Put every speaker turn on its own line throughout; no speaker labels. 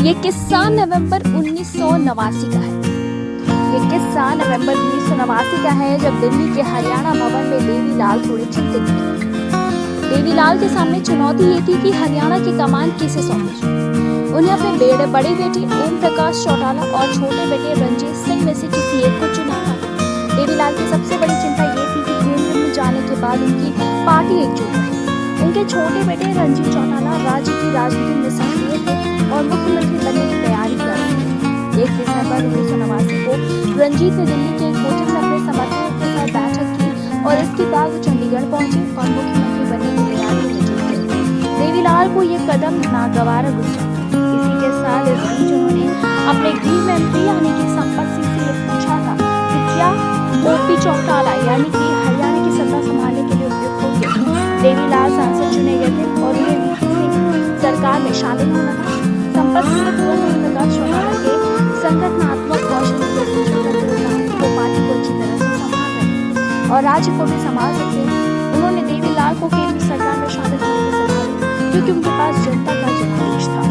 ये किस्सा नवंबर 1989 का है। ये किस्सा नवंबर 1989 का है, जब दिल्ली के हरियाणा भवन में देवीलाल थोड़े चिंतित थे। देवीलाल के सामने चुनौती ये थी कि हरियाणा की कमान किसे सौंपी जाए। उन्हें अपने बड़े बेटे ओम प्रकाश चौटाला और छोटे बेटे रंजीत सिंह में से किसी एक को चुना था। देवीलाल की सबसे बड़ी चिंता ये थी कि केंद्र में जाने के बाद उनकी पार्टी एकजुट रहे। उनके छोटे बेटे रंजीत चौटाला राज्य की राजनीति में सक्रिय थे और मुख्यमंत्री बनने की तैयारी कर रहे थे। 1 दिसंबर 1989 को रंजीत ने दिल्ली के एक होटल में अपने समर्थकों के साथ बैठक की और इसके बाद वो चंडीगढ़ पहुंचे और मुख्यमंत्री बनने की तैयारी में जुट गए। देवीलाल को ये कदम नागवार गुजरा। इसी के साथ इस बीच उन्होंने अपने गृह मंत्री यानी कि संपत सिंह से पूछा था कि क्या ओपी चौटाला यानी कि हरियाणा की सत्ता संभालने के लिए उपयुक्त होंगे। देवीलाल सांसद चुने गए थे और उन्हें वीपी सिंह सरकार में शामिल होना था। संपत सिंह ने ओम प्रकाश चौटाला के संगठनात्मक कौशल को पार्टी को अच्छी तरह से संभाल रहे और राज्य को भी संभाल सकते हैं। उन्होंने देवीलाल को केंद्र सरकार में शामिल होने की सलाह दी, क्योंकि उनके पास जनता का जनादेश था।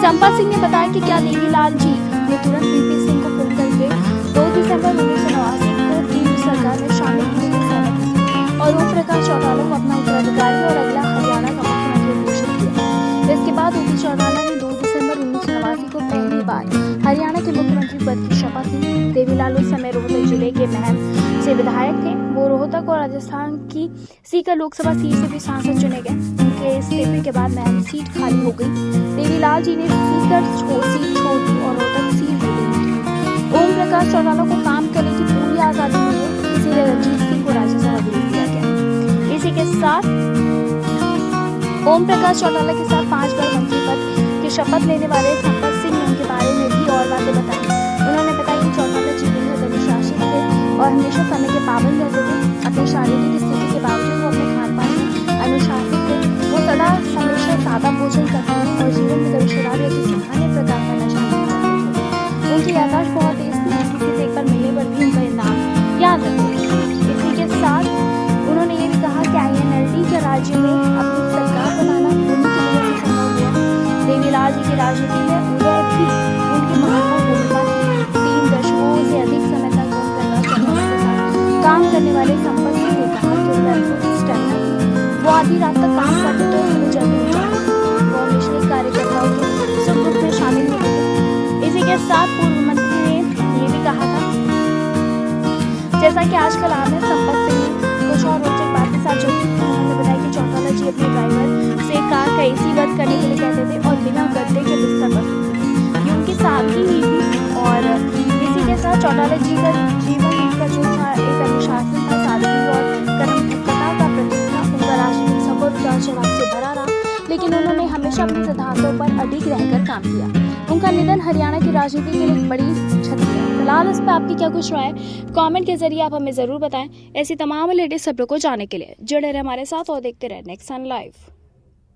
संपत सिंह ने बताया कि क्या देवीलाल जी ने तुरंत वीपी सिंह को फोन करके 2 दिसंबर 1989 को केंद्र सरकार में शामिल होने की सहमति दी और ओम प्रकाश चौटाला को अपना उत्तराधिकारी और अगला हरियाणा का मुख्यमंत्री घोषित किया। इसके बाद ओपी चौटाला ने 2 दिसंबर 1989 को पहली बार हरियाणा के मुख्यमंत्री पद की शपथ ली। देवीलाल उस समय रोहतक जिले के महम से विधायक थे। वो रोहतक और राजस्थान की सीकर लोकसभा सीट से भी सांसद चुने गए। उनके इस्तीफे के बाद महम सीट खाली हो गई। देवीलाल जी ने सीकर सीट छोड़ दी और रोहतक सीट ले ली। ओम प्रकाश चौटाला को काम करने की पूरी आजादी मिली, इसीलिए रंजीत सिंह को राज्यसभा भेज दिया गया। इसी के साथ ओम प्रकाश चौटाला के साथ 5 बार मंत्री पद की शपथ लेने वाले संपत सिंह ने उनके बारे में भी और बातें बताई। उन्होंने बताया कि चौटाला जी बेहद अनुशासित थे और हमेशा समय के पाबंद रहते थे। अपनी शारीरिक स्थिति के बावजूद वो अपने खान पान में अनुशासित थे। वो सदा हमेशा सादा भोजन करते थे और जीवन में कभी शराब या किसी अन्य प्रकार का नशा नहीं करते थे। उनकी याददाश्त बहुत तेज थी, किसी से एक बार मिलने पर भी उनका नाम याद रखते थे। इसी के साथ उन्होंने ये भी कहा कि INLD के राज्य में अपनी सरकार बनाना उन्हीं की वजह से संभव हुआ। देवीलाल जी की राजनीति में उदय भी उनकी महत्वपूर्ण भूमिका थी। 3 दशकों से अधिक समय तक ओम प्रकाश चौटाला के साथ काम करने वाले संपत सिंह ने कहा कि उनकी स्टेमिना थी। वो आधी रात तक काम करते तो सुबह जल्दी उठ जाते थे। वो हमेशा ही कार्यकर्ताओं के सुख दुख में शामिल होते थे। इसी के साथ पूर्व मंत्री ने ये भी कहा था, जैसा कि आजकल आम है, संपत सिंह ने कुछ और रोचक बातें साथ जोड़ी। उन्होंने बताया कि चौटाला जी अपने ड्राइवर से कार का AC बंद करने के लिए कहते थे और बिना गद्दे के बिस्तर पर सोते थे। ये उनकी सादगी ही थी। और इसी के साथ चौटाला जी का जीवन का जो था एक अनुशासन था, सादगी और कर्मठता का प्रतीक था। उनका राजनीतिक सफर उतार चढ़ाव से भरा रहा, लेकिन उन्होंने हमेशा अपने सिद्धांतों पर अडिग रहकर काम किया। उनका निधन हरियाणा की राजनीति के लिए एक बड़ी क्षति है। फिलहाल इस पर आपकी क्या कुछ राय, कमेंट के जरिए आप हमें जरूर बताएं। ऐसी तमाम लेटेस्ट खबरों को जानने के लिए जुड़े रहे हमारे साथ और देखते रहे नेक्स्ट सन लाइव।